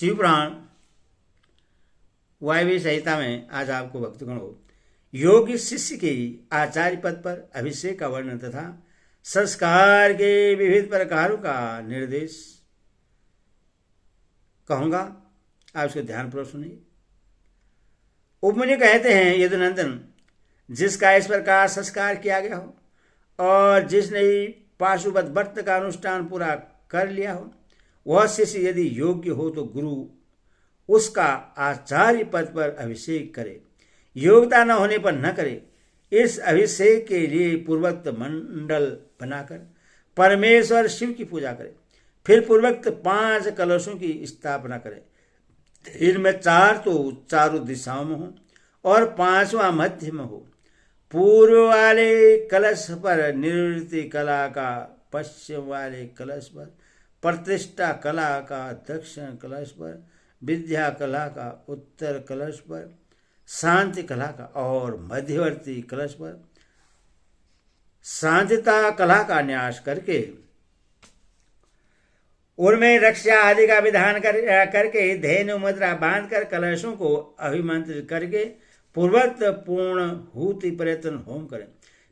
शिवपुराण वायव्य संहिता में आज आपको भक्तगणों योगी शिष्य के आचार्य पद पर अभिषेक का वर्णन तथा संस्कार के विविध प्रकारों का निर्देश कहूंगा। आप उसको ध्यानपूर्वक सुनिए। उपमुनि कहते हैं, यदुनंदन, जिसका इस प्रकार संस्कार किया गया हो और जिसने पाशुपत व्रत का अनुष्ठान पूरा कर लिया हो, वह शिष्य यदि योग्य हो तो गुरु उसका आचार्य पद पर अभिषेक करे, योग्यता न होने पर न करे। इस अभिषेक के लिए पूर्वोक्त मंडल बनाकर परमेश्वर शिव की पूजा करे, फिर पूर्वोक्त 5 कलशों की स्थापना करे। इनमें 4 तो चारों दिशाओं में हो और 5वां मध्य में हो। पूर्व वाले कलश पर निवृत्ति कला का, पश्चिम वाले कलश पर प्रतिष्ठा कला का, दक्षिण कलश पर विद्या कला का, उत्तर कलश पर शांति कला का और मध्यवर्ती कलश पर शांतिता कला का न्यास करके उनमें रक्षा आदि का विधान करके धेनु मुद्रा बांधकर कलशों को अभिमंत्रित करके पूर्वत पूर्ण हूति प्रयत्न होम करें।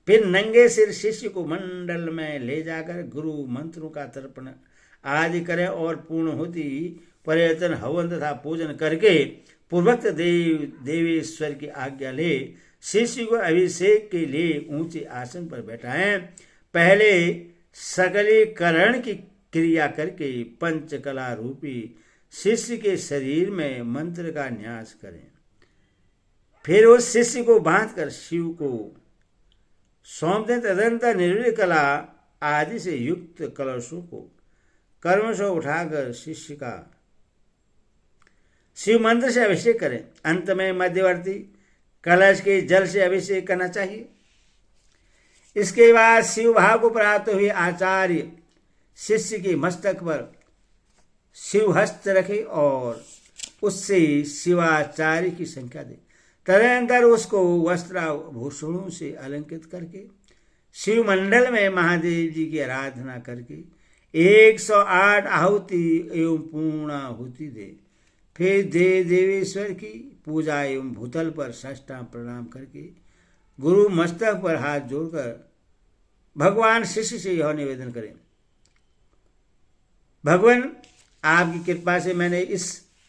फिर नंगे सिर शिष्य को मंडल में ले जाकर गुरु मंत्रों का तर्पण आदि करें और पूर्ण होती पर्यटन हवन तथा पूजन करके पूर्वक देवेश्वर की आज्ञा ले शिष्य को अभिषेक के लिए ऊंचे आसन पर बैठाएं। पहले सकलीकरण की क्रिया करके पंचकला रूपी शिष्य के शरीर में मंत्र का न्यास करें। फिर उस शिष्य को बांधकर शिव को सौंप दें। तदंतर निर्विघ्न कला आदि से युक्त कलशों को कर्म से उठाकर शिष्य का शिव मंत्र से अभिषेक करें। अंत में मध्यवर्ती कलश के जल से अभिषेक करना चाहिए। इसके बाद शिव भाव को प्राप्त हुए आचार्य शिष्य के मस्तक पर शिव हस्त रखे और उससे शिवाचार्य की संख्या दे। तदनंतर उसको वस्त्राभूषणों से अलंकृत करके शिव मंडल में महादेव जी की आराधना करके 108 आहुति एवं पूर्णाहुति दे। फिर देवेश्वर की पूजा एवं भूतल पर साष्टांग प्रणाम करके गुरु मस्तक पर हाथ जोड़कर भगवान शिष्य से यह निवेदन करें, भगवान आपकी कृपा से मैंने इस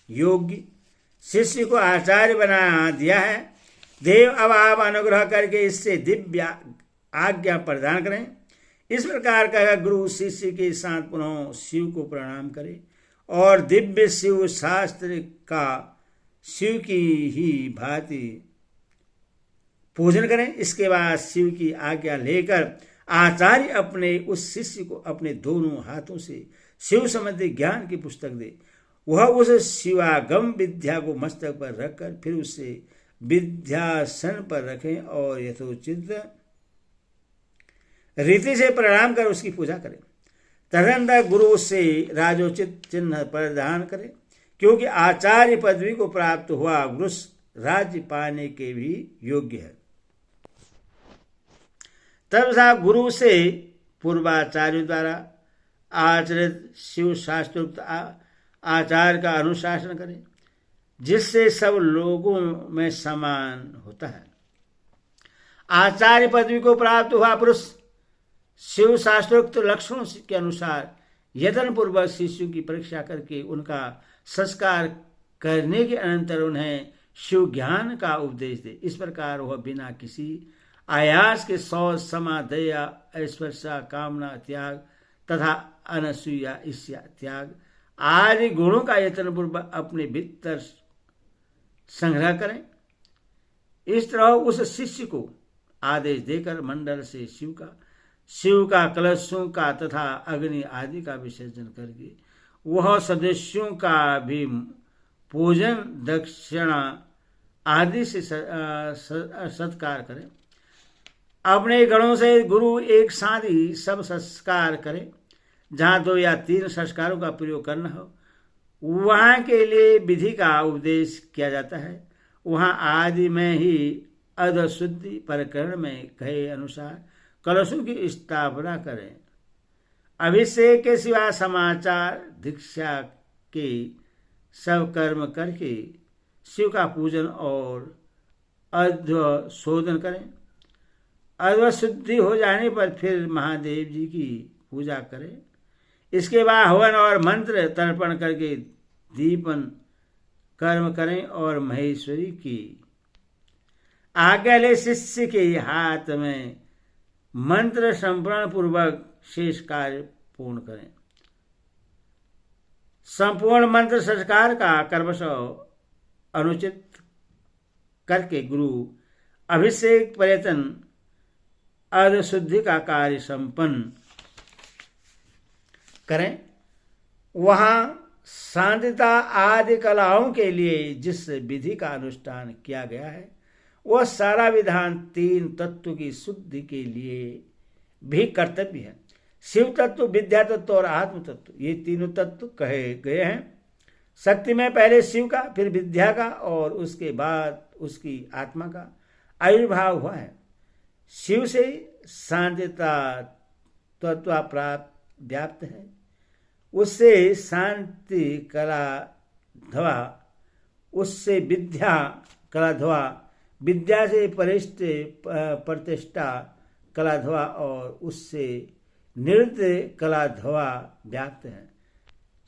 योग्य शिष्य को आचार्य बना दिया है। देव अब आप अनुग्रह करके इससे दिव्य आज्ञा प्रदान करें। इस प्रकार का गुरु शिष्य के साथ पुनः शिव को प्रणाम करे और दिव्य शिव शास्त्र का शिव की ही भांति पूजन करें। इसके बाद शिव की आज्ञा लेकर आचार्य अपने उस शिष्य को अपने दोनों हाथों से शिव संबंधी ज्ञान की पुस्तक दे। वह उस शिवागम विद्या को मस्तक पर रखकर फिर उसे विद्यासन पर रखें और यथोचित रीति से प्रणाम कर उसकी पूजा करें। तदनंतर गुरु से राजोचित चिन्ह प्रदान करें, क्योंकि आचार्य पदवी को प्राप्त हुआ गुरु राज्य पाने के भी योग्य है। तब गुरु से पूर्वाचार्य द्वारा आचरित शिव शास्त्रोक्त आचार का अनुशासन करें, जिससे सब लोगों में समान होता है। आचार्य पदवी को प्राप्त हुआ पुरुष शिव शास्त्रोक्त लक्षणों के अनुसार यत्न पूर्वक शिष्यों की परीक्षा करके उनका संस्कार करने के अनंतर उन्हें शिव ज्ञान का उपदेश दे। इस प्रकार वह बिना किसी आयास के शौच, समा, दया, ऐश्वर्य, कामना त्याग तथा अनसूया ईर्ष्या त्याग आदि गुणों का यत्न पूर्वक अपने भीतर संग्रह करें। इस तरह उस शिष्य को आदेश देकर मंडल से शिव का कलशों का तथा अग्नि आदि का विसर्जन करके वह सदस्यों का भी पूजन, दक्षिणा आदि से सत्कार करें। अपने गणों से गुरु एक साथ ही सब संस्कार करें। जहाँ 2 या 3 संस्कारों का प्रयोग करना हो वहाँ के लिए विधि का उपदेश किया जाता है। वहाँ आदि में ही अधशुद्धि प्रकरण में कहे अनुसार कलशों की स्थापना करें। अभिषेक के सिवा समाचार, दीक्षा के सब कर्म करके शिव का पूजन और अध्व शोधन करें। अध्व शुद्धि हो जाने पर फिर महादेव जी की पूजा करें। इसके बाद हवन और मंत्र तर्पण करके दीपन कर्म करें और महेश्वरी की आज्ञा ले शिष्य के हाथ में मंत्र संपूर्ण पूर्वक शेष कार्य पूर्ण करें। संपूर्ण मंत्र संस्कार का कर्मशः अनुचित करके गुरु अभिषेक पर्यटन अर्ध शुद्धि का कार्य संपन्न करें। वहां शांतिता आदि कलाओं के लिए जिस विधि का अनुष्ठान किया गया है वह सारा विधान तीन तत्व की शुद्धि के लिए भी कर्तव्य है। शिव तत्व, विद्या तत्व और आत्म तत्व, ये तीनों तत्व कहे गए हैं। शक्ति में पहले शिव का, फिर विद्या का और उसके बाद उसकी आत्मा का आविर्भाव हुआ है। शिव से शांतिता तत्व प्राप्त व्याप्त है, उससे शांति कला धवा, उससे विद्या कला धवा, विद्या से प्रतिष्ठा कला धवा और उससे नृत्य कला धवा व्याप्त है।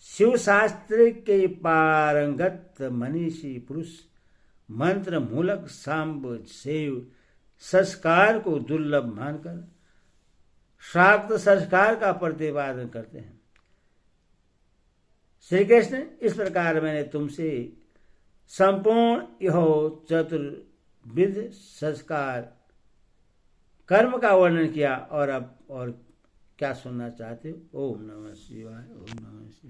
शिव शास्त्र के पारंगत मनीषी पुरुष मंत्र मूलक सांब शिव संस्कार को दुर्लभ मानकर शाक्त संस्कार का प्रतिपादन करते हैं। श्री कृष्ण, इस प्रकार मैंने तुमसे संपूर्ण यह चतुर्विध संस्कार कर्म का वर्णन किया और अब और क्या सुनना चाहते हो? ओम नमः शिवाय। ओम नमः शिवाय।